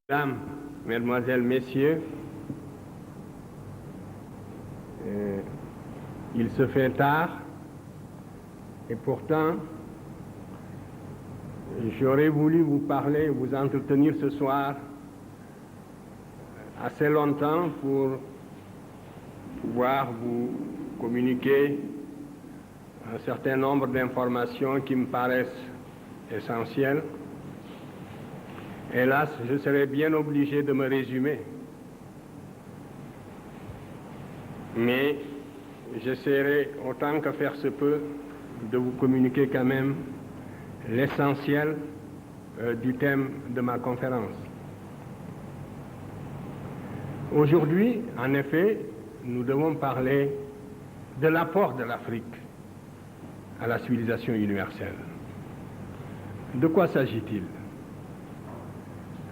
Mesdames, Mesdemoiselles, Messieurs, il se fait tard et pourtant j'aurais voulu vous parler, vous entretenir ce soir assez longtemps pour pouvoir vous communiquer un certain nombre d'informations qui me paraissent essentielles. Hélas, je serais bien obligé de me résumer. Mais j'essaierai autant que faire se peut de vous communiquer quand même l'essentiel du thème de ma conférence. Aujourd'hui, en effet, nous devons parler de l'apport de l'Afrique à la civilisation universelle. De quoi s'agit-il?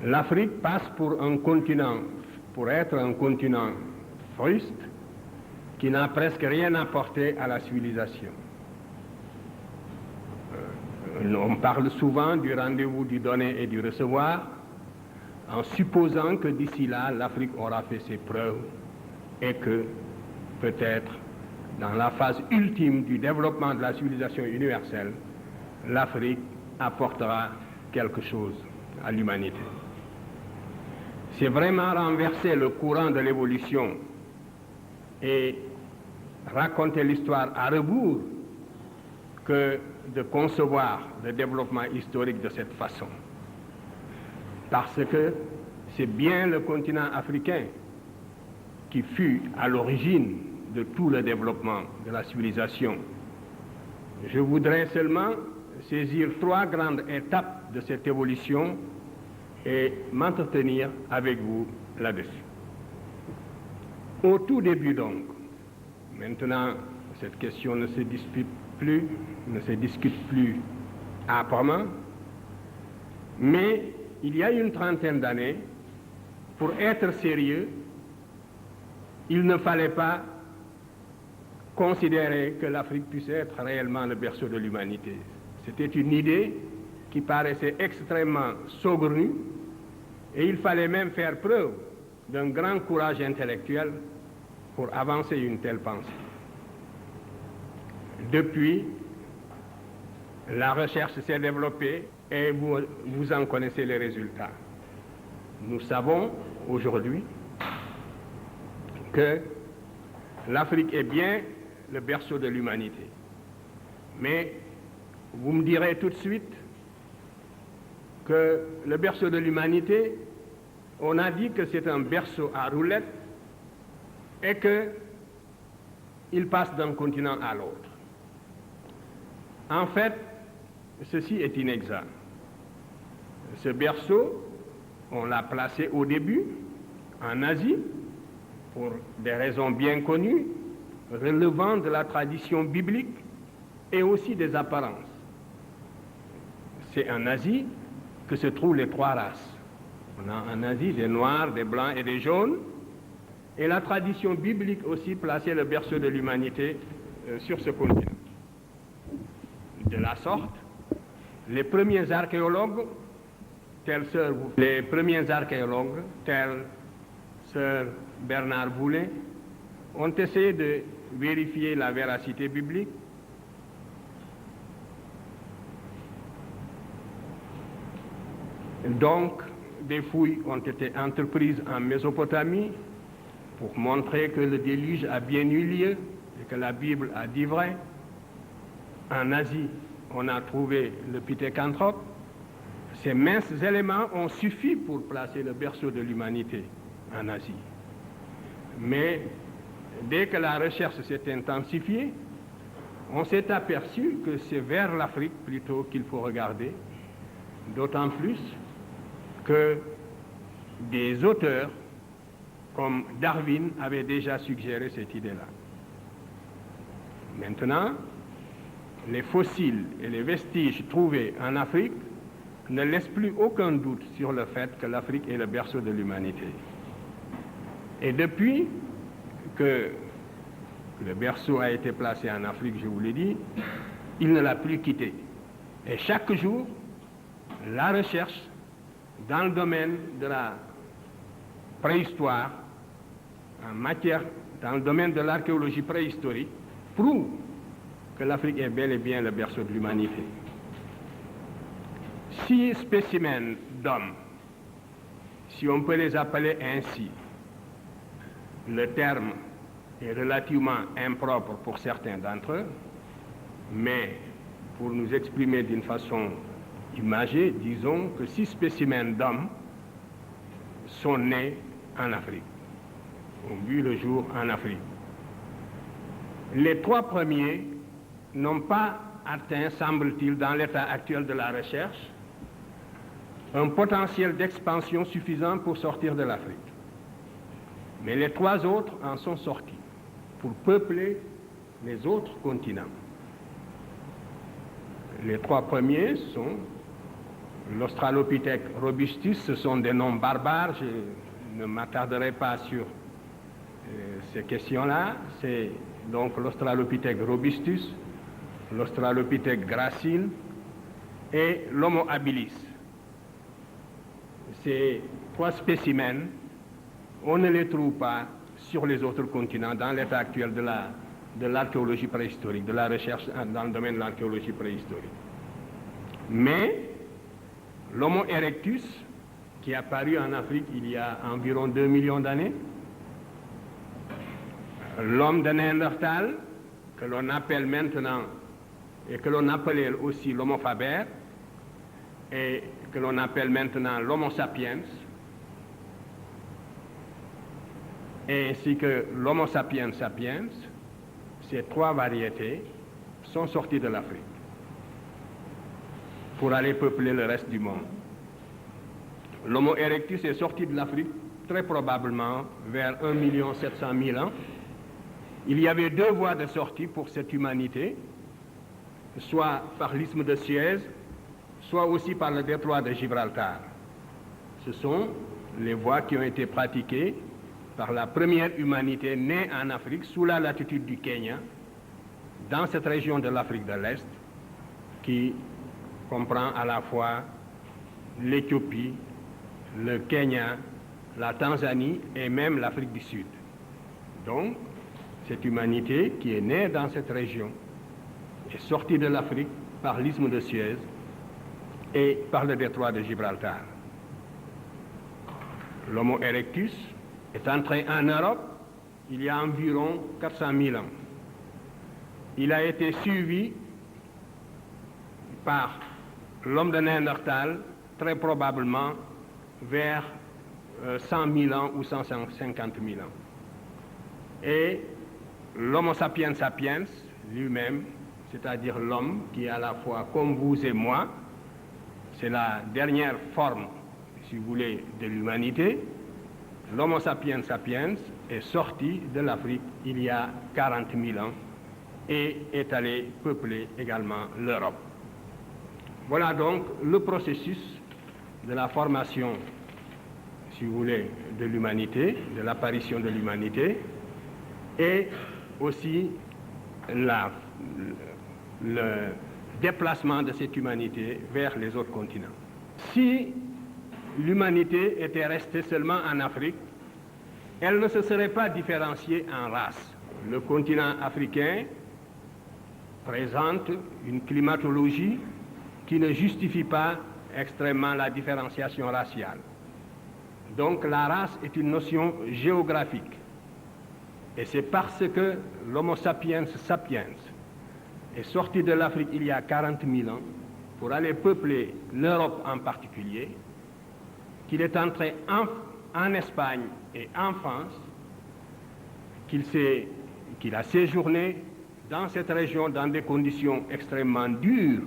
L'Afrique passe pour être un continent fruste qui n'a presque rien apporté à la civilisation. On parle souvent du rendez-vous du donner et du recevoir, en supposant que d'ici là, l'Afrique aura fait ses preuves et que peut-être dans la phase ultime du développement de la civilisation universelle, l'Afrique apportera quelque chose à l'humanité. C'est vraiment renverser le courant de l'évolution et raconter l'histoire à rebours que de concevoir le développement historique de cette façon. Parce que c'est bien le continent africain qui fut à l'origine de tout le développement de la civilisation. Je voudrais seulement saisir 3 grandes étapes de cette évolution et m'entretenir avec vous là-dessus. Au tout début donc, maintenant cette question ne se discute plus âprement, mais il y a une trentaine d'années, pour être sérieux, il ne fallait pas considérer que l'Afrique puisse être réellement le berceau de l'humanité. C'était une idée qui paraissait extrêmement saugrenue, et il fallait même faire preuve d'un grand courage intellectuel pour avancer une telle pensée. Depuis, la recherche s'est développée et vous en connaissez les résultats. Nous savons aujourd'hui que l'Afrique est bien le berceau de l'humanité. Mais vous me direz tout de suite que le berceau de l'humanité, on a dit que c'est un berceau à roulettes et qu'il passe d'un continent à l'autre. En fait, ceci est inexact. Ce berceau, on l'a placé au début en Asie pour des raisons bien connues, relevant de la tradition biblique et aussi des apparences. C'est en Asie que se trouvent les 3 races. On a en Asie des noirs, des blancs et des jaunes, et la tradition biblique aussi plaçait le berceau de l'humanité sur ce continent. De la sorte, les premiers archéologues, tels Sir Bernard Boulay, ont essayé de vérifier la véracité biblique. Donc, des fouilles ont été entreprises en Mésopotamie pour montrer que le déluge a bien eu lieu et que la Bible a dit vrai. En Asie, on a trouvé le pithécanthrope. Ces minces éléments ont suffi pour placer le berceau de l'humanité en Asie. Mais dès que la recherche s'est intensifiée, on s'est aperçu que c'est vers l'Afrique plutôt qu'il faut regarder, d'autant plus que des auteurs comme Darwin avaient déjà suggéré cette idée-là. Maintenant, les fossiles et les vestiges trouvés en Afrique ne laissent plus aucun doute sur le fait que l'Afrique est le berceau de l'humanité. Et depuis que le berceau a été placé en Afrique, je vous l'ai dit, il ne l'a plus quitté. Et chaque jour, la recherche dans le domaine de la préhistoire, dans le domaine de l'archéologie préhistorique, prouve que l'Afrique est bel et bien le berceau de l'humanité. 6 spécimens d'hommes, si on peut les appeler ainsi, le terme est relativement impropre pour certains d'entre eux, mais pour nous exprimer d'une façon imagée, disons que 6 spécimens d'hommes sont nés en Afrique, ont vu le jour en Afrique. Les 3 premiers n'ont pas atteint, semble-t-il, dans l'état actuel de la recherche, un potentiel d'expansion suffisant pour sortir de l'Afrique. Mais les 3 autres en sont sortis pour peupler les autres continents. Les 3 premiers sont l'Australopithèque robustus, ce sont des noms barbares, je ne m'attarderai pas sur ces questions-là. C'est donc l'Australopithèque robustus, l'Australopithèque gracile et l'Homo habilis. Ces 3 spécimens, on ne les trouve pas sur les autres continents dans l'état actuel de l'archéologie préhistorique, de la recherche dans le domaine de l'archéologie préhistorique. Mais l'Homo erectus, qui est apparu en Afrique il y a environ 2 millions d'années, l'homme de Néandertal, que l'on appelle maintenant, et que l'on appelait aussi l'Homo faber, et que l'on appelle maintenant l'Homo sapiens, ainsi que l'Homo sapiens sapiens, ces 3 variétés sont sorties de l'Afrique pour aller peupler le reste du monde. L'Homo erectus est sorti de l'Afrique très probablement vers 1 700 000 ans. Il y avait 2 voies de sortie pour cette humanité, soit par l'isthme de Suez, soit aussi par le détroit de Gibraltar. Ce sont les voies qui ont été pratiquées par la première humanité née en Afrique sous la latitude du Kenya, dans cette région de l'Afrique de l'Est, qui comprend à la fois l'Éthiopie, le Kenya, la Tanzanie et même l'Afrique du Sud. Donc, cette humanité qui est née dans cette région est sortie de l'Afrique par l'isthme de Suez et par le détroit de Gibraltar. L'Homo erectus est entré en Europe il y a environ 400 000 ans. Il a été suivi par l'homme de Néandertal, très probablement vers 100 000 ans ou 150 000 ans. Et l'Homo sapiens sapiens lui-même, c'est-à-dire l'homme qui est à la fois comme vous et moi, c'est la dernière forme, si vous voulez, de l'humanité. L'Homo sapiens sapiens est sorti de l'Afrique il y a 40 000 ans et est allé peupler également l'Europe. Voilà donc le processus de la formation, si vous voulez, de l'humanité, de l'apparition de l'humanité, et aussi le déplacement de cette humanité vers les autres continents. Si l'humanité était restée seulement en Afrique, elle ne se serait pas différenciée en races. Le continent africain présente une climatologie qui ne justifie pas extrêmement la différenciation raciale. Donc la race est une notion géographique. Et c'est parce que l'Homo sapiens sapiens est sorti de l'Afrique il y a 40 000 ans pour aller peupler l'Europe en particulier, qu'il est entré en Espagne et en France, qu'il a séjourné dans cette région dans des conditions extrêmement dures,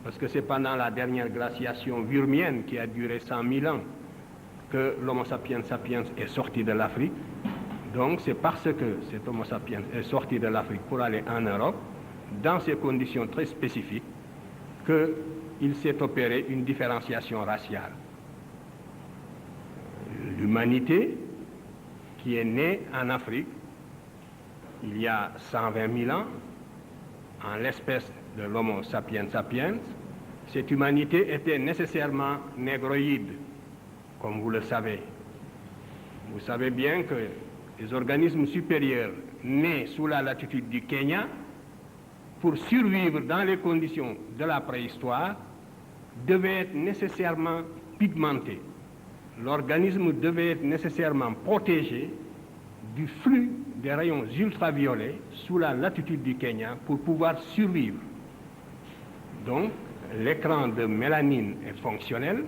parce que c'est pendant la dernière glaciation Würmienne qui a duré 100 000 ans que l'Homo sapiens sapiens est sorti de l'Afrique. Donc c'est parce que cet Homo sapiens est sorti de l'Afrique pour aller en Europe, dans ces conditions très spécifiques, qu'il s'est opéré une différenciation raciale. L'humanité qui est née en Afrique il y a 120 000 ans, en l'espèce de l'Homo sapiens sapiens, cette humanité était nécessairement négroïde, comme vous le savez. Vous savez bien que les organismes supérieurs nés sous la latitude du Kenya, pour survivre dans les conditions de la préhistoire, devaient être nécessairement pigmentés. L'organisme devait être nécessairement protégé du flux des rayons ultraviolets sous la latitude du Kenya pour pouvoir survivre. Donc, l'écran de mélanine est fonctionnel.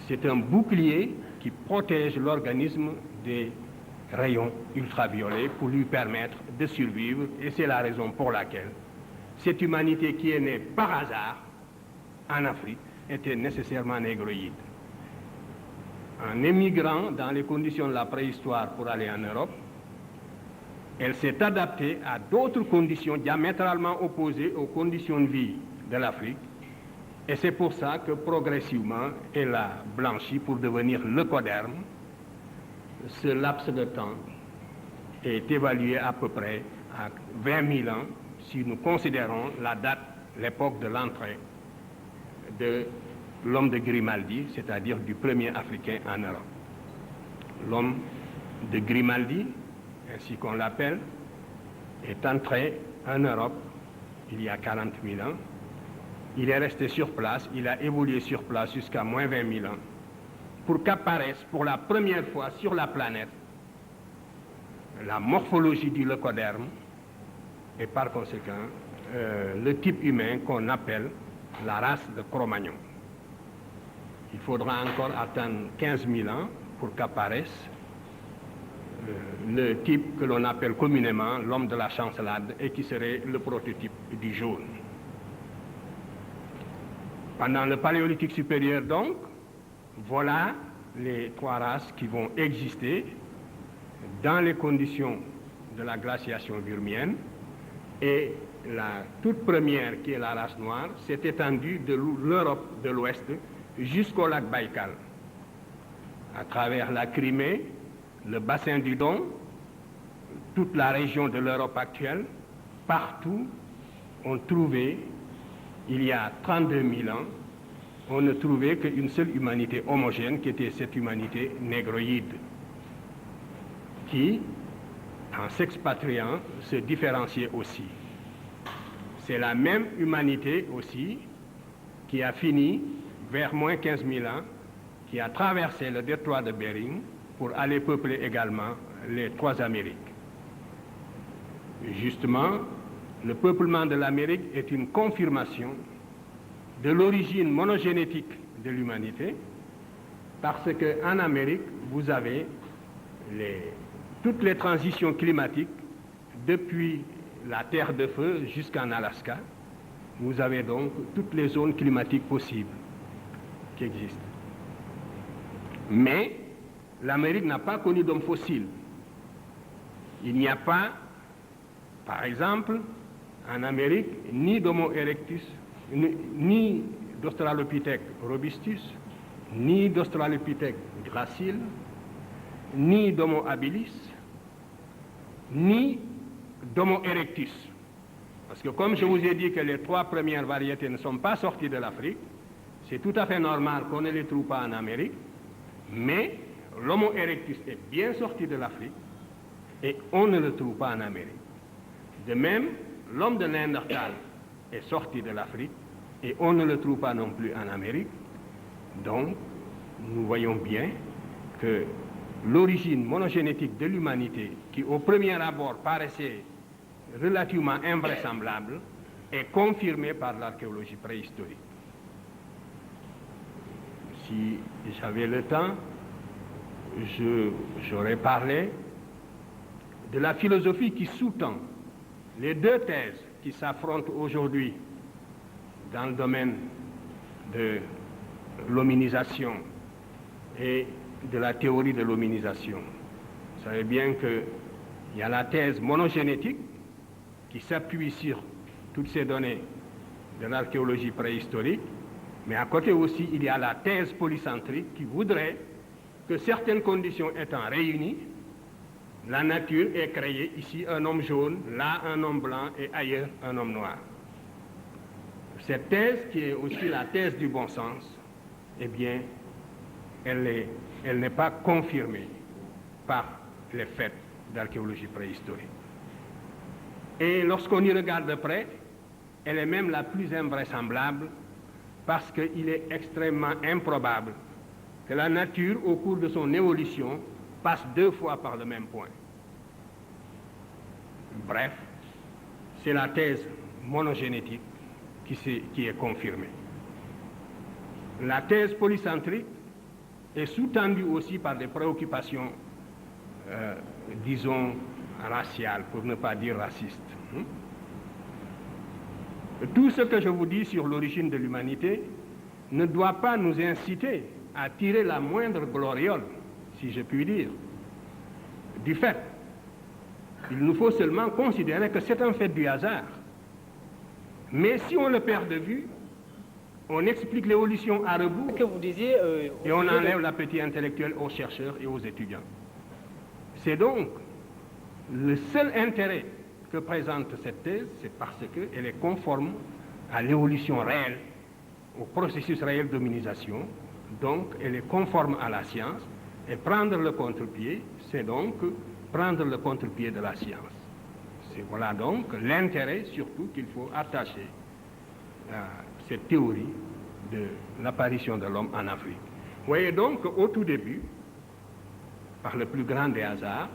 C'est un bouclier qui protège l'organisme des rayons ultraviolets pour lui permettre de survivre. Et c'est la raison pour laquelle cette humanité qui est née par hasard en Afrique était nécessairement négroïde. En émigrant dans les conditions de la préhistoire pour aller en Europe, elle s'est adaptée à d'autres conditions diamétralement opposées aux conditions de vie de l'Afrique. Et c'est pour ça que progressivement, elle a blanchi pour devenir leucoderme. Ce laps de temps est évalué à peu près à 20 000 ans si nous considérons la date, l'époque de l'entrée de l'homme de Grimaldi, c'est-à-dire du premier Africain en Europe. L'homme de Grimaldi, ainsi qu'on l'appelle, est entré en Europe il y a 40 000 ans. Il est resté sur place, il a évolué sur place jusqu'à moins 20 000 ans, pour qu'apparaisse pour la première fois sur la planète la morphologie du leucoderme et par conséquent le type humain qu'on appelle la race de Cro-Magnon. Il faudra encore attendre 15 000 ans pour qu'apparaisse le type que l'on appelle communément l'homme de la chancelade et qui serait le prototype du jaune. Pendant le Paléolithique supérieur, donc, voilà les trois races qui vont exister dans les conditions de la glaciation burmienne. Et la toute première, qui est la race noire, s'est étendue de l'Europe de l'Ouest jusqu'au lac Baïkal, à travers la Crimée, le bassin du Don, toute la région de l'Europe actuelle. Partout, on trouvait, il y a 32 000 ans, on ne trouvait qu'une seule humanité homogène, qui était cette humanité négroïde, qui, en s'expatriant, se différenciait aussi. C'est la même humanité aussi qui a fini, vers moins 15 000 ans, qui a traversé le détroit de Bering pour aller peupler également les trois Amériques. Justement, le peuplement de l'Amérique est une confirmation de l'origine monogénétique de l'humanité, parce qu'en Amérique, vous avez toutes les transitions climatiques depuis la Terre de Feu jusqu'en Alaska. Vous avez donc toutes les zones climatiques possibles qui existent. Mais l'Amérique n'a pas connu d'homme fossile. Il n'y a pas, par exemple, en Amérique, ni d'Homo erectus, ni d'Australopithèque robustus, ni d'Australopithèque gracile, ni d'Homo habilis, ni d'Homo erectus. Parce que comme je vous ai dit que les trois premières variétés ne sont pas sorties de l'Afrique, c'est tout à fait normal qu'on ne les trouve pas en Amérique, mais l'Homo erectus est bien sorti de l'Afrique et on ne le trouve pas en Amérique. De même, l'homme de Néandertal est sorti de l'Afrique et on ne le trouve pas non plus en Amérique. Donc, nous voyons bien que l'origine monogénétique de l'humanité, qui au premier abord paraissait relativement invraisemblable, est confirmée par l'archéologie préhistorique. Si j'avais le temps, j'aurais parlé de la philosophie qui sous-tend les deux thèses qui s'affrontent aujourd'hui dans le domaine de l'hominisation et de la théorie de l'hominisation. Vous savez bien qu'il y a la thèse monogénétique qui s'appuie sur toutes ces données de l'archéologie préhistorique, mais à côté aussi, il y a la thèse polycentrique qui voudrait que certaines conditions étant réunies, la nature ait créé ici un homme jaune, là un homme blanc et ailleurs un homme noir. Cette thèse, qui est aussi la thèse du bon sens, eh bien, elle n'est pas confirmée par les faits d'archéologie préhistorique. Et lorsqu'on y regarde de près, elle est même la plus invraisemblable parce qu'il est extrêmement improbable que la nature, au cours de son évolution, passe 2 fois par le même point. Bref, c'est la thèse monogénétique qui est confirmée. La thèse polycentrique est sous-tendue aussi par des préoccupations, disons, raciales, pour ne pas dire racistes. Tout ce que je vous dis sur l'origine de l'humanité ne doit pas nous inciter à tirer la moindre gloriole, si je puis dire, du fait. Il nous faut seulement considérer que c'est un fait du hasard. Mais si on le perd de vue, on explique l'évolution à rebours que vous disiez, et on enlève l'appétit intellectuel aux chercheurs et aux étudiants. C'est donc le seul intérêt que présente cette thèse, c'est parce qu'elle est conforme à l'évolution réelle, au processus réel d'hominisation, donc elle est conforme à la science, et prendre le contre-pied, c'est donc prendre le contre-pied de la science. C'est voilà donc l'intérêt surtout qu'il faut attacher à cette théorie de l'apparition de l'homme en Afrique. Vous voyez donc qu'au tout début, par le plus grand des hasards,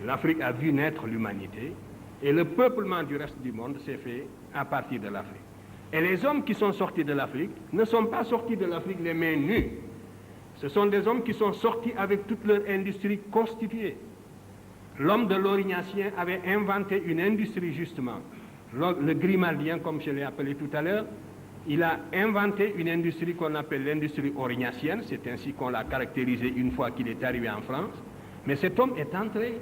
l'Afrique a vu naître l'humanité et le peuplement du reste du monde s'est fait à partir de l'Afrique. Et les hommes qui sont sortis de l'Afrique ne sont pas sortis de l'Afrique les mains nues. Ce sont des hommes qui sont sortis avec toute leur industrie constituée. L'homme de l'Orignacien avait inventé une industrie justement. Le Grimaldien, comme je l'ai appelé tout à l'heure, il a inventé une industrie qu'on appelle l'industrie aurignacienne. C'est ainsi qu'on l'a caractérisé une fois qu'il est arrivé en France. Mais cet homme est entré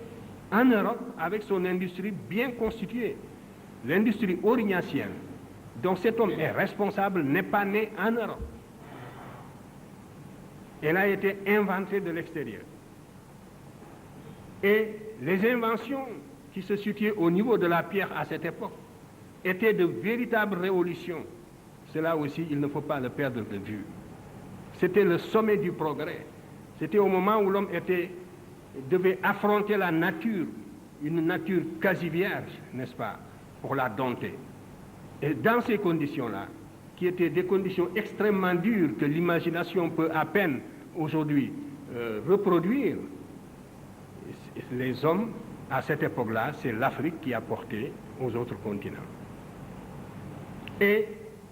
en Europe avec son industrie bien constituée. L'industrie aurignacienne, dont cet homme est responsable, n'est pas née en Europe. Elle a été inventée de l'extérieur. Et les inventions qui se situaient au niveau de la pierre à cette époque étaient de véritables révolutions. Cela aussi, il ne faut pas le perdre de vue. C'était le sommet du progrès. C'était au moment où l'homme devait affronter la nature, une nature quasi vierge, n'est-ce pas, pour la dompter. Et dans ces conditions-là, qui étaient des conditions extrêmement dures que l'imagination peut à peine aujourd'hui reproduire, les hommes, à cette époque-là, c'est l'Afrique qui a porté aux autres continents. Et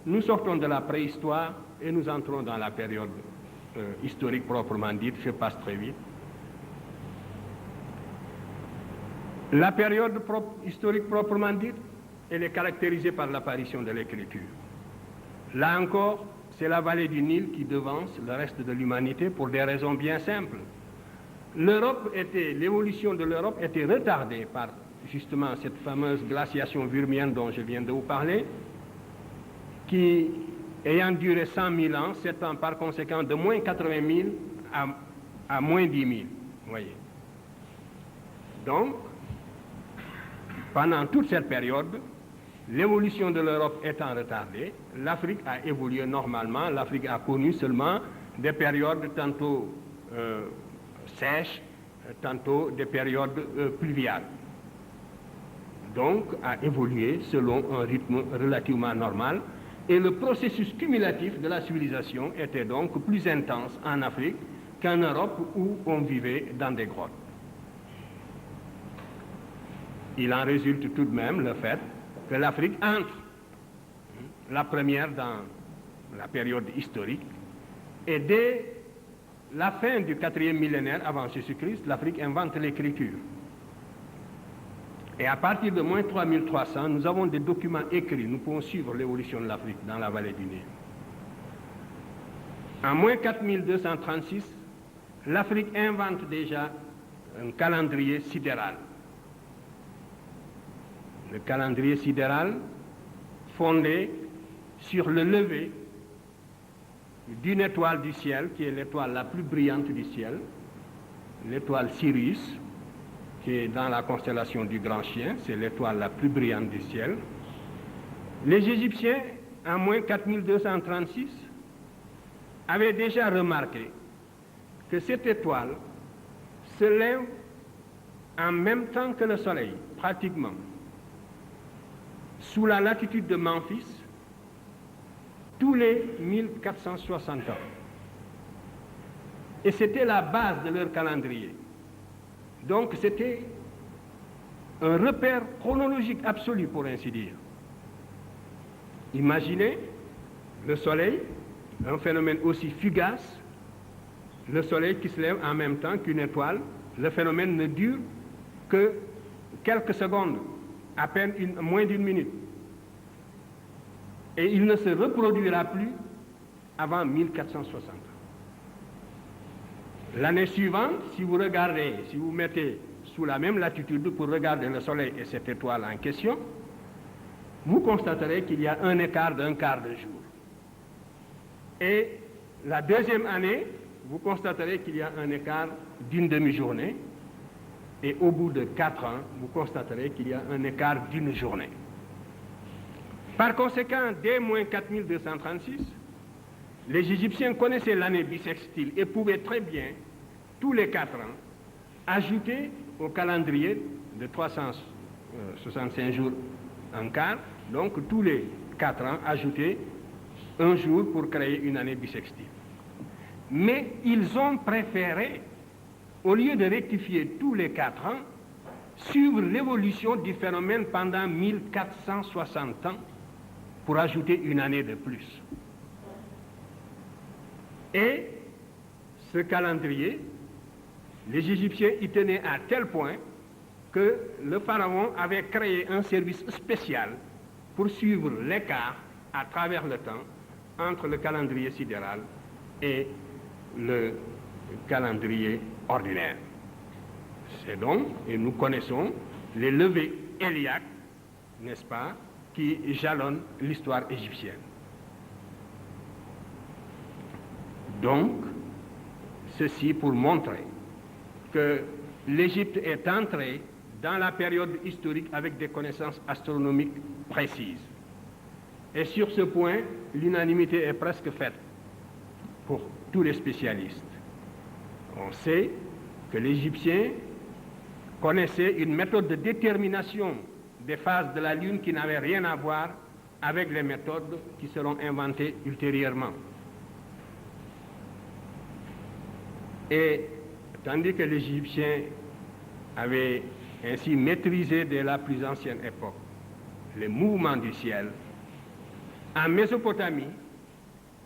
nous sortons de la préhistoire et nous entrons dans la période historique proprement dite. Je passe très vite. La période historique proprement dite, elle est caractérisée par l'apparition de l'écriture. Là encore, c'est la vallée du Nil qui devance le reste de l'humanité pour des raisons bien simples. L'évolution de l'Europe était retardée par justement cette fameuse glaciation vurmienne dont je viens de vous parler, qui, ayant duré 100 000 ans, s'étend par conséquent de moins 80 000 à moins 10 000. Vous voyez. Donc, pendant toute cette période, l'évolution de l'Europe étant retardée, l'Afrique a évolué normalement. L'Afrique a connu seulement des périodes tantôt sèches, tantôt des périodes pluviales. Donc, a évolué selon un rythme relativement normal. Et le processus cumulatif de la civilisation était donc plus intense en Afrique qu'en Europe où on vivait dans des grottes. Il en résulte tout de même le fait que l'Afrique entre, la première dans la période historique, et dès la fin du 4e millénaire avant Jésus-Christ, l'Afrique invente l'écriture. Et à partir de moins 3300, nous avons des documents écrits, nous pouvons suivre l'évolution de l'Afrique dans la vallée du Nil. En moins 4236, l'Afrique invente déjà un calendrier sidéral. Le calendrier sidéral fondé sur le lever d'une étoile du ciel, qui est l'étoile la plus brillante du ciel, l'étoile Sirius, qui est dans la constellation du Grand Chien, c'est l'étoile la plus brillante du ciel. Les Égyptiens, en moins 4236, avaient déjà remarqué que cette étoile se lève en même temps que le Soleil, pratiquement, sous la latitude de Memphis, tous les 1460 ans. Et c'était la base de leur calendrier. Donc c'était un repère chronologique absolu, pour ainsi dire. Imaginez le Soleil, un phénomène aussi fugace, le Soleil qui se lève en même temps qu'une étoile. Le phénomène ne dure que quelques secondes, à peine moins d'une minute. Et il ne se reproduira plus avant 1460. L'année suivante, si vous regardez, si vous mettez sous la même latitude pour regarder le Soleil et cette étoile en question, vous constaterez qu'il y a un écart d'un quart de jour. Et la deuxième année, vous constaterez qu'il y a un écart d'une demi-journée. Et au bout de 4 ans, vous constaterez qu'il y a un écart d'une journée. Par conséquent, dès moins 4236, les Égyptiens connaissaient l'année bissextile et pouvaient très bien, tous les 4 ans, ajouter au calendrier de 365 jours en quart, donc tous les 4 ans, ajouter un jour pour créer une année bissextile. Mais ils ont préféré, au lieu de rectifier tous les 4 ans, suivre l'évolution du phénomène pendant 1460 ans pour ajouter une année de plus. Et ce calendrier, les Égyptiens y tenaient à tel point que le pharaon avait créé un service spécial pour suivre l'écart à travers le temps entre le calendrier sidéral et le calendrier ordinaire. C'est donc, et nous connaissons, les levées héliaques, n'est-ce pas, qui jalonnent l'histoire égyptienne. Donc, ceci pour montrer que l'Égypte est entrée dans la période historique avec des connaissances astronomiques précises. Et sur ce point, l'unanimité est presque faite pour tous les spécialistes. On sait que l'Égyptien connaissait une méthode de détermination des phases de la Lune qui n'avait rien à voir avec les méthodes qui seront inventées ultérieurement. Et tandis que l'Égyptien avait ainsi maîtrisé dès la plus ancienne époque les mouvements du ciel, en Mésopotamie,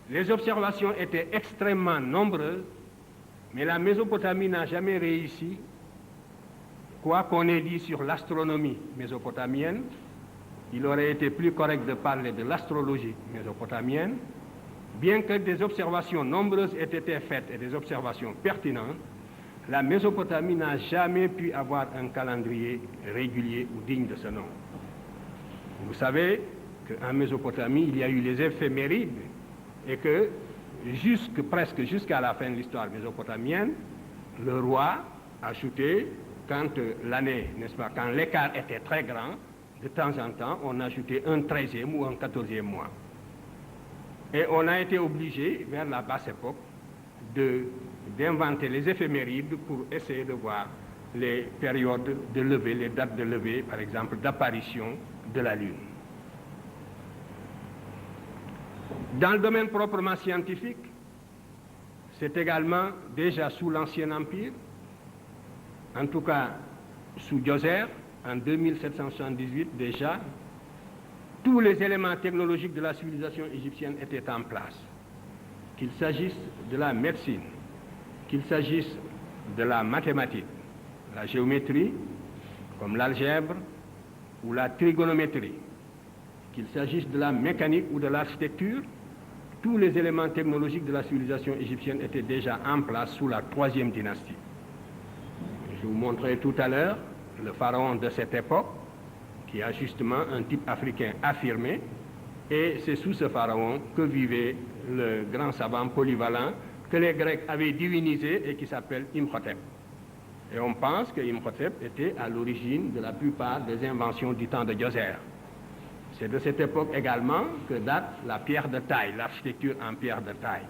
les observations étaient extrêmement nombreuses, mais la Mésopotamie n'a jamais réussi, quoi qu'on ait dit sur l'astronomie mésopotamienne. Il aurait été plus correct de parler de l'astrologie mésopotamienne. Bien que des observations nombreuses aient été faites et des observations pertinentes, la Mésopotamie n'a jamais pu avoir un calendrier régulier ou digne de ce nom. Vous savez qu'en Mésopotamie, il y a eu les éphémérides et que presque jusqu'à la fin de l'histoire mésopotamienne, le roi ajoutait, quand l'année, n'est-ce pas, quand l'écart était très grand, de temps en temps, on ajoutait un 13e ou un 14e mois. Et on a été obligé, vers la basse époque, d'inventer les éphémérides pour essayer de voir les périodes de levée, les dates de levée, par exemple, d'apparition de la Lune. Dans le domaine proprement scientifique, c'est également déjà sous l'Ancien Empire, en tout cas sous Djoser, en 2778 déjà, tous les éléments technologiques de la civilisation égyptienne étaient en place. Qu'il s'agisse de la médecine, qu'il s'agisse de la mathématique, la géométrie, comme l'algèbre ou la trigonométrie, qu'il s'agisse de la mécanique ou de l'architecture, tous les éléments technologiques de la civilisation égyptienne étaient déjà en place sous la 3e dynastie. Je vous montrerai tout à l'heure le pharaon de cette époque, qui a justement un type africain affirmé, et c'est sous ce pharaon que vivait le grand savant polyvalent que les Grecs avaient divinisé et qui s'appelle Imhotep. Et on pense que Imhotep était à l'origine de la plupart des inventions du temps de Djoser. C'est de cette époque également que date la pierre de taille, l'architecture en pierre de taille.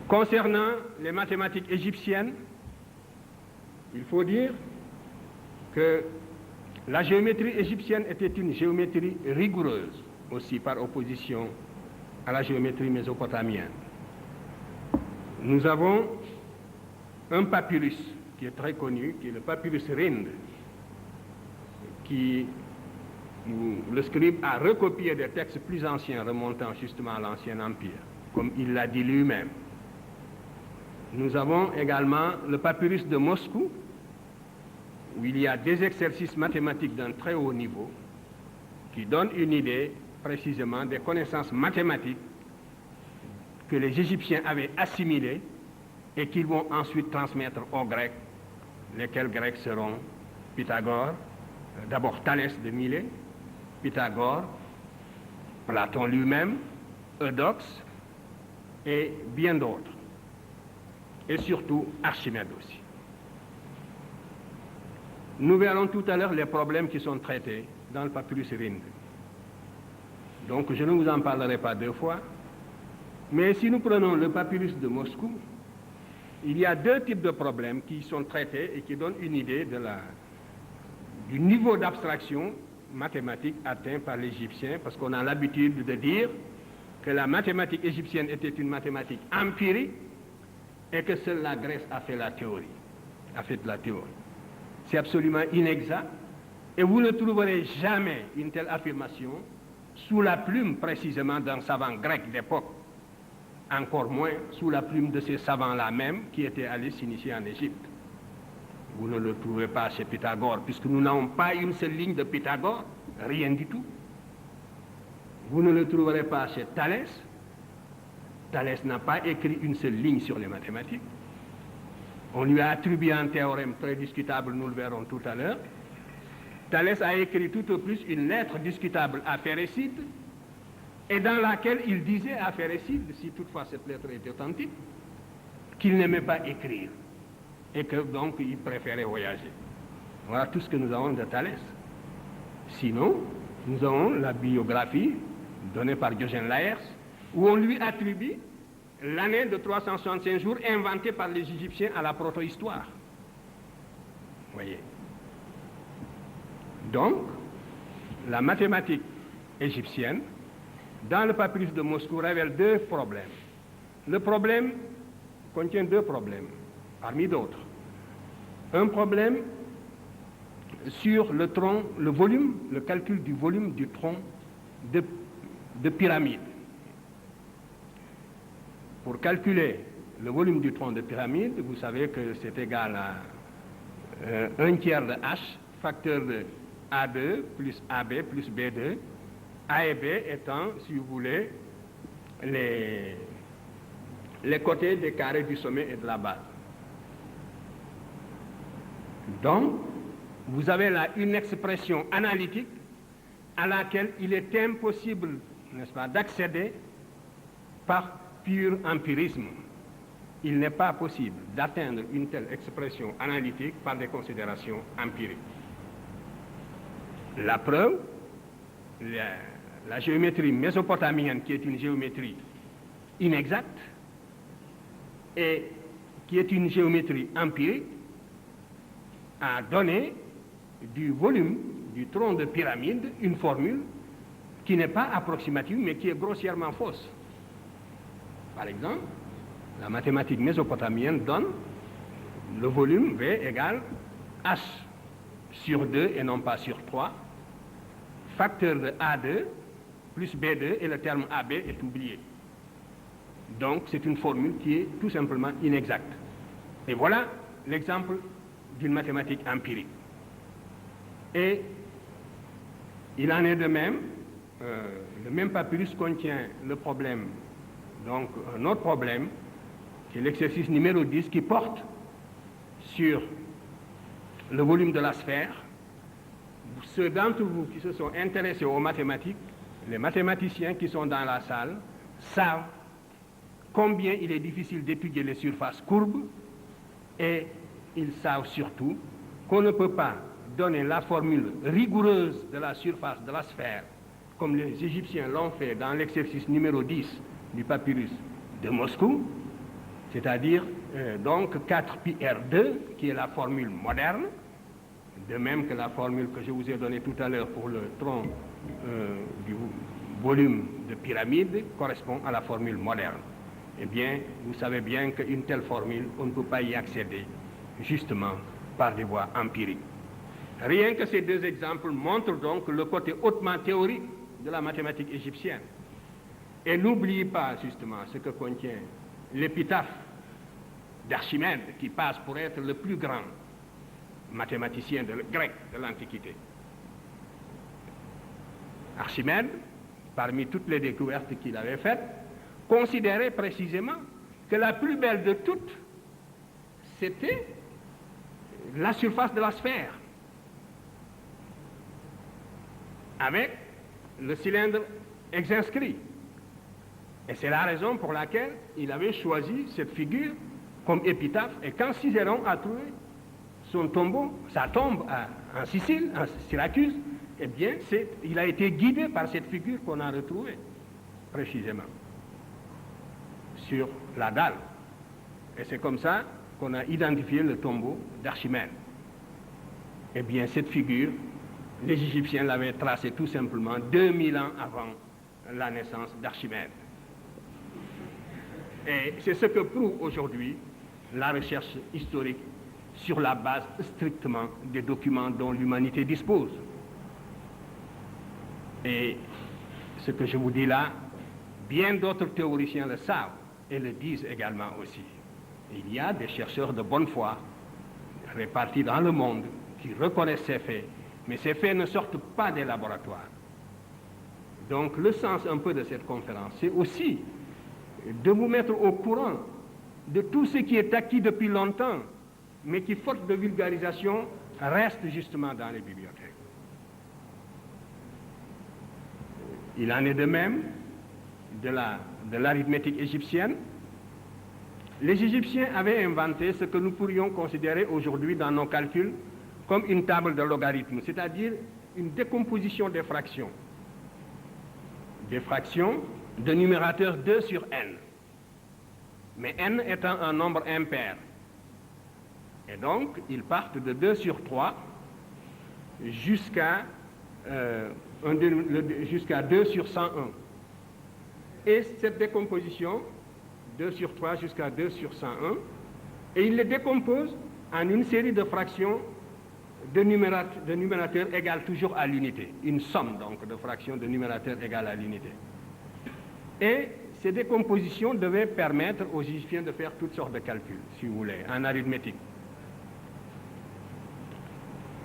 Concernant les mathématiques égyptiennes, il faut dire que la géométrie égyptienne était une géométrie rigoureuse, aussi par opposition à la géométrie mésopotamienne. Nous avons un papyrus qui est très connu, qui est le papyrus Rind, où le scribe a recopié des textes plus anciens remontant justement à l'Ancien Empire, comme il l'a dit lui-même. Nous avons également le papyrus de Moscou, où il y a des exercices mathématiques d'un très haut niveau qui donnent une idée précisément des connaissances mathématiques que les Égyptiens avaient assimilées et qu'ils vont ensuite transmettre aux Grecs, lesquels Grecs seront Pythagore, d'abord Thalès de Milet, Pythagore, Platon lui-même, Eudoxe et bien d'autres. Et surtout Archimède aussi. Nous verrons tout à l'heure les problèmes qui sont traités dans le papyrus Rind. Donc je ne vous en parlerai pas deux fois, mais si nous prenons le papyrus de Moscou, il y a deux types de problèmes qui sont traités et qui donnent une idée du niveau d'abstraction mathématique atteint par l'Égyptien, parce qu'on a l'habitude de dire que la mathématique égyptienne était une mathématique empirique et que seule la Grèce a fait la théorie, a fait de la théorie. C'est absolument inexact et vous ne trouverez jamais une telle affirmation sous la plume précisément d'un savant grec d'époque, encore moins sous la plume de ces savants-là même qui étaient allés s'initier en Égypte. Vous ne le trouverez pas chez Pythagore, puisque nous n'avons pas une seule ligne de Pythagore, rien du tout. Vous ne le trouverez pas chez Thalès. Thalès n'a pas écrit une seule ligne sur les mathématiques. On lui a attribué un théorème très discutable, nous le verrons tout à l'heure. Thalès a écrit tout au plus une lettre discutable à Phérécyde, et dans laquelle il disait à Phérécyde, si toutefois cette lettre est authentique, qu'il n'aimait pas écrire, et que donc il préférait voyager. Voilà tout ce que nous avons de Thalès. Sinon, nous avons la biographie donnée par Diogène Laërce, où on lui attribue l'année de 365 jours inventée par les Égyptiens à la proto-histoire. Vous voyez. Donc, la mathématique égyptienne, dans le papyrus de Moscou, révèle deux problèmes. Le problème contient deux problèmes, parmi d'autres. Un problème sur le tronc, le volume, le calcul du volume du tronc de pyramide. Pour calculer le volume du tronc de pyramide, vous savez que c'est égal à 1 tiers de H, facteur de A2 plus AB plus B2, A et B étant, si vous voulez, les côtés des carrés du sommet et de la base. Donc, vous avez là une expression analytique à laquelle il est impossible, n'est-ce pas, d'accéder par pur empirisme. Il n'est pas possible d'atteindre une telle expression analytique par des considérations empiriques. La preuve, la géométrie mésopotamienne, qui est une géométrie inexacte et qui est une géométrie empirique, a donné du volume du tronc de pyramide une formule qui n'est pas approximative mais qui est grossièrement fausse. Par exemple, la mathématique mésopotamienne donne le volume V égale H sur 2 et non pas sur 3, facteur de A2 plus B2 et le terme AB est oublié. Donc c'est une formule qui est tout simplement inexacte. Et voilà l'exemple d'une mathématique empirique. Et il en est de même, le même papyrus contient le problème, donc un autre problème, qui est l'exercice numéro 10, qui porte sur le volume de la sphère. Ceux d'entre vous qui se sont intéressés aux mathématiques, les mathématiciens qui sont dans la salle, savent combien il est difficile d'étudier les surfaces courbes, et ils savent surtout qu'on ne peut pas donner la formule rigoureuse de la surface de la sphère, comme les Égyptiens l'ont fait dans l'exercice numéro 10 du papyrus de Moscou, C'est-à-dire donc 4πr2, qui est la formule moderne, de même que la formule que je vous ai donnée tout à l'heure pour le tronc du volume de pyramide correspond à la formule moderne. Eh bien, vous savez bien qu'une telle formule, on ne peut pas y accéder justement par des voies empiriques. Rien que ces deux exemples montrent donc le côté hautement théorique de la mathématique égyptienne. Et n'oubliez pas justement ce que contient l'épitaphe d'Archimède, qui passe pour être le plus grand mathématicien grec de l'Antiquité. Archimède, parmi toutes les découvertes qu'il avait faites, considérait précisément que la plus belle de toutes, c'était la surface de la sphère, avec le cylindre exscrit. Et c'est la raison pour laquelle il avait choisi cette figure comme épitaphe. Et quand Cicéron a trouvé son tombeau, sa tombe en Sicile, en Syracuse, eh bien, il a été guidé par cette figure qu'on a retrouvée, précisément, sur la dalle. Et c'est comme ça qu'on a identifié le tombeau d'Archimède. Eh bien, cette figure, les Égyptiens l'avaient tracée tout simplement 2000 ans avant la naissance d'Archimède. Et c'est ce que prouve aujourd'hui la recherche historique sur la base strictement des documents dont l'humanité dispose. Et ce que je vous dis là, bien d'autres théoriciens le savent et le disent également aussi. Il y a des chercheurs de bonne foi répartis dans le monde qui reconnaissent ces faits, mais ces faits ne sortent pas des laboratoires. Donc le sens un peu de cette conférence, c'est aussi de vous mettre au courant de tout ce qui est acquis depuis longtemps, mais qui, faute de vulgarisation, reste justement dans les bibliothèques. Il en est de même de l'arithmétique égyptienne. Les Égyptiens avaient inventé ce que nous pourrions considérer aujourd'hui dans nos calculs comme une table de logarithmes, c'est-à-dire une décomposition des fractions. Des fractions de numérateur 2 sur n. Mais n étant un nombre impair. Et donc, ils partent de 2 sur 3 jusqu'à 2 sur 101. Et cette décomposition, 2 sur 3 jusqu'à 2 sur 101, et ils les décomposent en une série de fractions de numérateurs égales toujours à l'unité. Une somme donc de fractions de numérateurs égales à l'unité. Et ces décompositions devaient permettre aux Égyptiens de faire toutes sortes de calculs, si vous voulez, en arithmétique.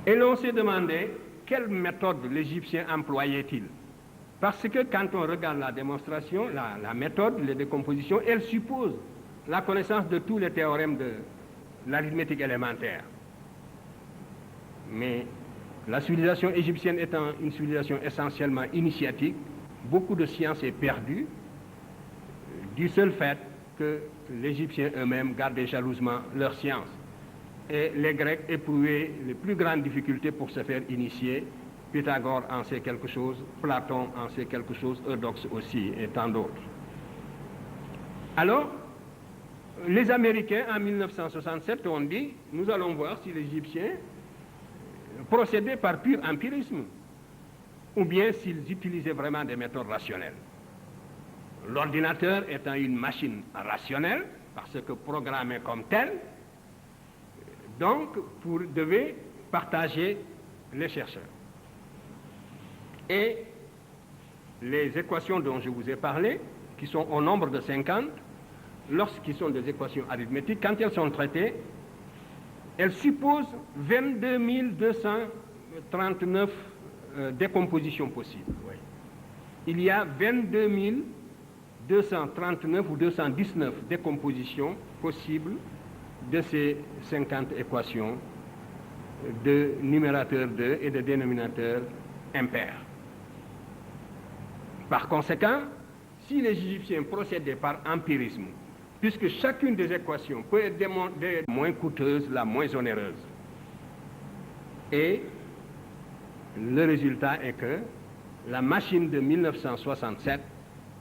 Et l'on s'est demandé quelle méthode l'Égyptien employait-il. Parce que quand on regarde la démonstration, la méthode, les décompositions, elle suppose la connaissance de tous les théorèmes de l'arithmétique élémentaire. Mais la civilisation égyptienne étant une civilisation essentiellement initiatique, beaucoup de science est perdue du seul fait que les Égyptiens eux-mêmes gardaient jalousement leur science. Et les Grecs éprouvaient les plus grandes difficultés pour se faire initier. Pythagore en sait quelque chose, Platon en sait quelque chose, Eudoxe aussi, et tant d'autres. Alors, les Américains, en 1967, ont dit, nous allons voir si les Égyptiens procédaient par pur empirisme, ou bien s'ils utilisaient vraiment des méthodes rationnelles. L'ordinateur étant une machine rationnelle, parce que programmée comme telle, donc devait partager les chercheurs. Et les équations dont je vous ai parlé, qui sont au nombre de 50, lorsqu'ils sont des équations arithmétiques, quand elles sont traitées, elles supposent 22 239 décompositions possibles. Oui. Il y a 22 239 ou 219 décompositions possibles de ces 50 équations de numérateur 2 et de dénominateur impair. Par conséquent, si les Égyptiens procédaient par empirisme, puisque chacune des équations peut être la moins coûteuse, la moins onéreuse, et le résultat est que la machine de 1967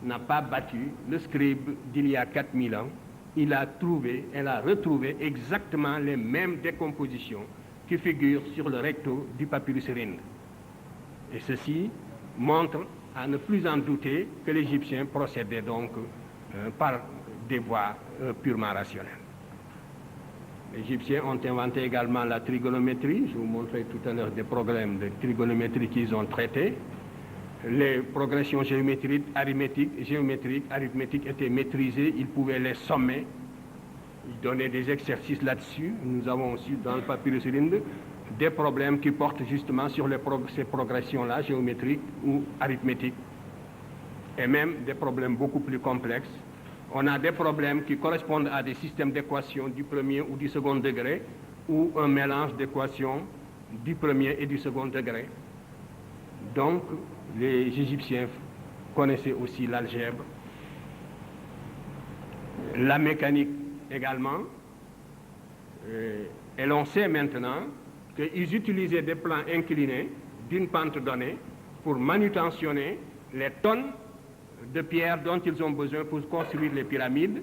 n'a pas battu le scribe d'il y a 4000 ans, elle a retrouvé exactement les mêmes décompositions qui figurent sur le recto du papyrus Rhind. Et ceci montre, à ne plus en douter, que l'Égyptien procédait donc par des voies purement rationnelles. Les Égyptiens ont inventé également la trigonométrie. Je vous montrais tout à l'heure des problèmes de trigonométrie qu'ils ont traités. Les progressions géométriques, arithmétiques étaient maîtrisées, ils pouvaient les sommer, ils donnaient des exercices là-dessus. Nous avons aussi dans le papyrus Rhind des problèmes qui portent justement sur ces progressions-là, géométriques ou arithmétiques, et même des problèmes beaucoup plus complexes. On a des problèmes qui correspondent à des systèmes d'équations du premier ou du second degré, ou un mélange d'équations du premier et du second degré. Donc, les Égyptiens connaissaient aussi l'algèbre, la mécanique également, et l'on sait maintenant qu'ils utilisaient des plans inclinés d'une pente donnée pour manutentionner les tonnes de pierres dont ils ont besoin pour construire les pyramides.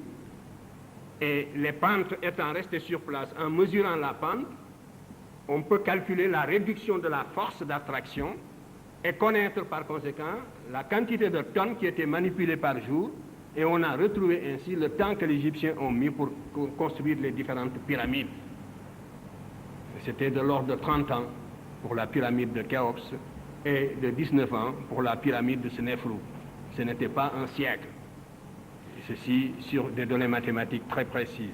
Et les pentes étant restées sur place, en mesurant la pente, on peut calculer la réduction de la force d'attraction et connaître par conséquent la quantité de tonnes qui étaient manipulées par jour, et on a retrouvé ainsi le temps que les Égyptiens ont mis pour construire les différentes pyramides. C'était de l'ordre de 30 ans pour la pyramide de Khéops et de 19 ans pour la pyramide de Sénéfrou. Ce n'était pas un siècle. Et ceci sur des données mathématiques très précises.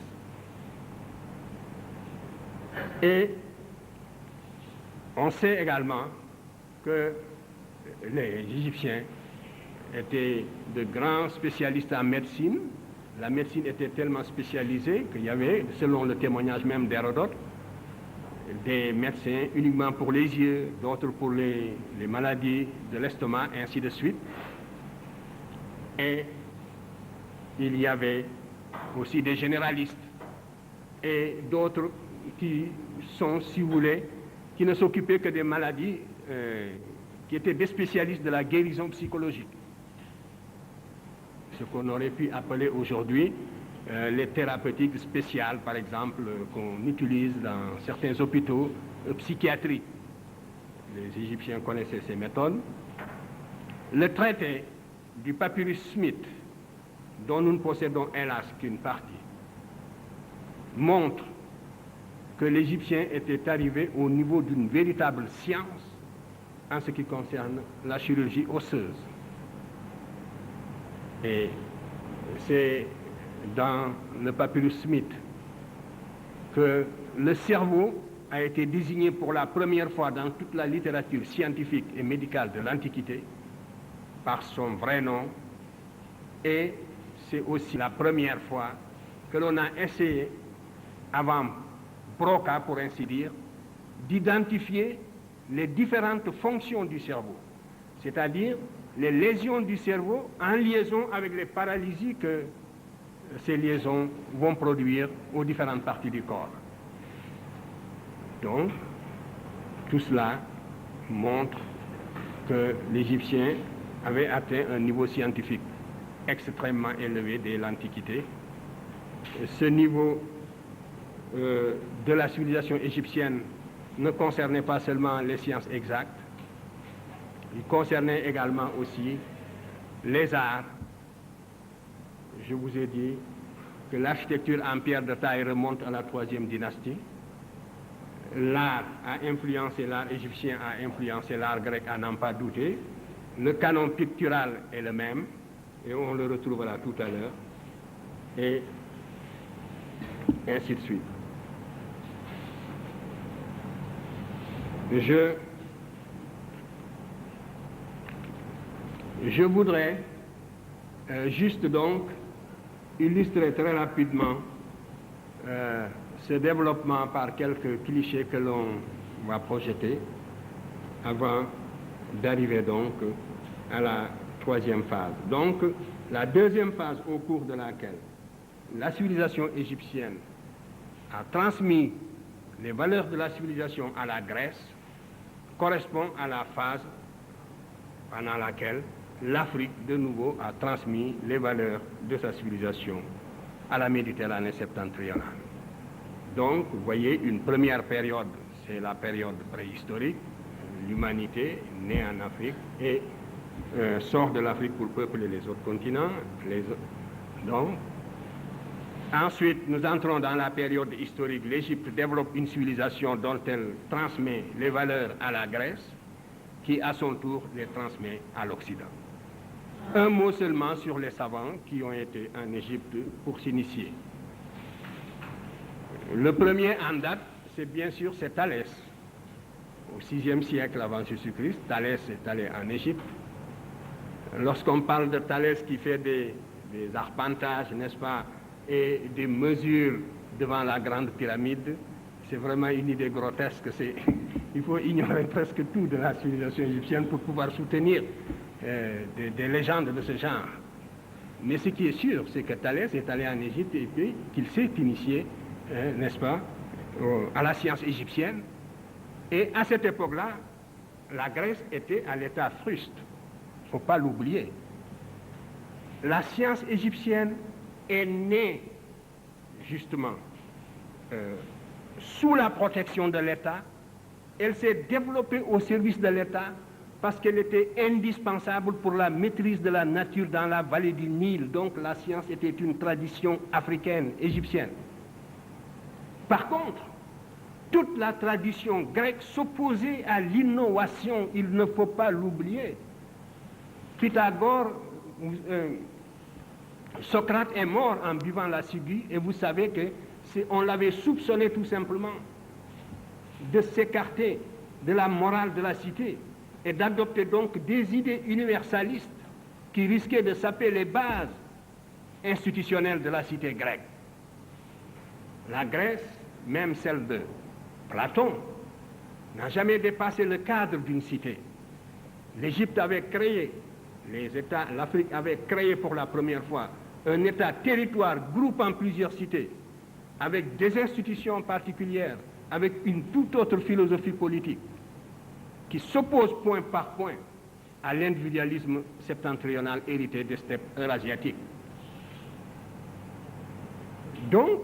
Et on sait également que les Égyptiens étaient de grands spécialistes en médecine. La médecine était tellement spécialisée qu'il y avait, selon le témoignage même d'Hérodote, des médecins uniquement pour les yeux, d'autres pour les maladies de l'estomac, ainsi de suite. Et il y avait aussi des généralistes et d'autres qui sont, si vous voulez, qui ne s'occupaient que des maladies, qui étaient des spécialistes de la guérison psychologique. Ce qu'on aurait pu appeler aujourd'hui les thérapeutiques spéciales, par exemple, qu'on utilise dans certains hôpitaux psychiatriques. Les Égyptiens connaissaient ces méthodes. Le traité du papyrus Smith, dont nous ne possédons hélas qu'une partie, montre que l'Égyptien était arrivé au niveau d'une véritable science en ce qui concerne la chirurgie osseuse. Et c'est dans le papyrus Smith que le cerveau a été désigné pour la première fois dans toute la littérature scientifique et médicale de l'Antiquité par son vrai nom, et c'est aussi la première fois que l'on a essayé, avant Broca pour ainsi dire, d'identifier les différentes fonctions du cerveau, c'est-à-dire les lésions du cerveau en liaison avec les paralysies que ces liaisons vont produire aux différentes parties du corps. Donc, tout cela montre que l'Égyptien avait atteint un niveau scientifique extrêmement élevé dès l'Antiquité. Ce niveau de la civilisation égyptienne ne concernait pas seulement les sciences exactes, il concernait également aussi les arts. Je vous ai dit que l'architecture en pierre de taille remonte à la 3e dynastie. L'art a influencé l'art égyptien, a influencé l'art grec, à n'en pas douter. Le canon pictural est le même, et on le retrouvera tout à l'heure, et ainsi de suite. Je voudrais juste donc illustrer très rapidement ce développement par quelques clichés que l'on va projeter avant d'arriver donc à la 3e phase. Donc, la 2e phase au cours de laquelle la civilisation égyptienne a transmis les valeurs de la civilisation à la Grèce correspond à la phase pendant laquelle l'Afrique, de nouveau, a transmis les valeurs de sa civilisation à la Méditerranée septentrionale. Donc, vous voyez, une première période, c'est la période préhistorique. L'humanité naît en Afrique et sort de l'Afrique pour peupler les autres continents. Donc, ensuite, nous entrons dans la période historique. L'Égypte développe une civilisation dont elle transmet les valeurs à la Grèce, qui à son tour les transmet à l'Occident. Un mot seulement sur les savants qui ont été en Égypte pour s'initier. Le premier en date, c'est bien sûr Thalès. Au VIe siècle avant Jésus-Christ, Thalès est allé en Égypte. Lorsqu'on parle de Thalès qui fait des arpentages, n'est-ce pas, et des mesures devant la grande pyramide, c'est vraiment une idée grotesque. Il faut ignorer presque tout de la civilisation égyptienne pour pouvoir soutenir des légendes de ce genre. Mais ce qui est sûr, c'est que Thalès est allé en Égypte et puis qu'il s'est initié, n'est-ce pas, à la science égyptienne. Et à cette époque-là, la Grèce était à l'état fruste. Il ne faut pas l'oublier. La science égyptienne est née, justement, sous la protection de l'État. Elle s'est développée au service de l'État parce qu'elle était indispensable pour la maîtrise de la nature dans la vallée du Nil. Donc la science était une tradition africaine, égyptienne. Par contre, toute la tradition grecque s'opposait à l'innovation, il ne faut pas l'oublier. Pythagore, Socrate est mort en buvant la ciguë, et vous savez qu'on l'avait soupçonné tout simplement de s'écarter de la morale de la cité et d'adopter donc des idées universalistes qui risquaient de saper les bases institutionnelles de la cité grecque. La Grèce, même celle de Platon, n'a jamais dépassé le cadre d'une cité. L'Égypte avait créé, l'Afrique avait créé pour la première fois un État-territoire groupant plusieurs cités, avec des institutions particulières, avec une toute autre philosophie politique, qui s'oppose point par point à l'individualisme septentrional hérité des steppes eurasiatiques. Donc,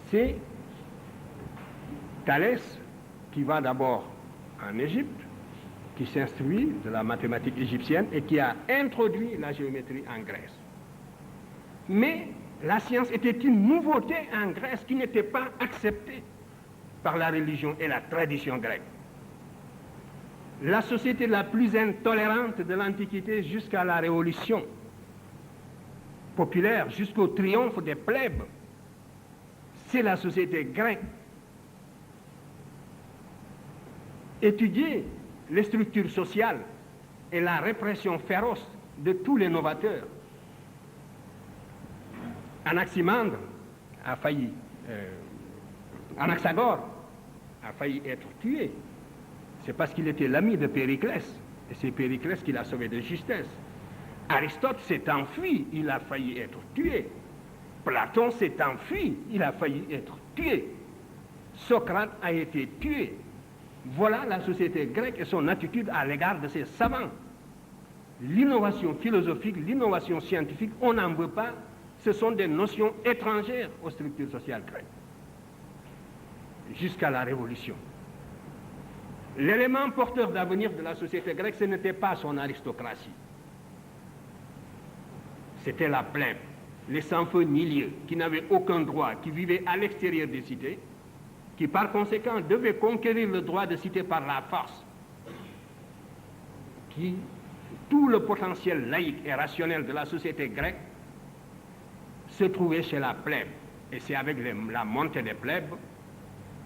c'est Thalès qui va d'abord en Égypte, qui s'instruit de la mathématique égyptienne et qui a introduit la géométrie en Grèce. Mais la science était une nouveauté en Grèce qui n'était pas acceptée par la religion et la tradition grecque. La société la plus intolérante de l'Antiquité jusqu'à la Révolution populaire, jusqu'au triomphe des plèbes, c'est la société grecque. Étudier les structures sociales et la répression féroce de tous les novateurs. Anaximandre a failli, Anaxagore a failli être tué. C'est parce qu'il était l'ami de Périclès, et c'est Périclès qui l'a sauvé de justesse. Aristote s'est enfui, il a failli être tué. Platon s'est enfui, il a failli être tué. Socrate a été tué. Voilà la société grecque et son attitude à l'égard de ses savants. L'innovation philosophique, l'innovation scientifique, on n'en veut pas. Ce sont des notions étrangères aux structures sociales grecques. Jusqu'à la Révolution. L'élément porteur d'avenir de la société grecque, ce n'était pas son aristocratie. C'était la plèbe, les sans-feu ni lieu, qui n'avaient aucun droit, qui vivaient à l'extérieur des cités, qui par conséquent devaient conquérir le droit de cité par la force, qui, tout le potentiel laïque et rationnel de la société grecque se trouvait chez la plèbe. Et c'est avec la montée des plèbes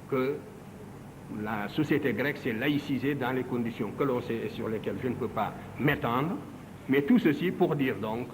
que la société grecque s'est laïcisée dans les conditions que l'on sait et sur lesquelles je ne peux pas m'étendre, mais tout ceci pour dire donc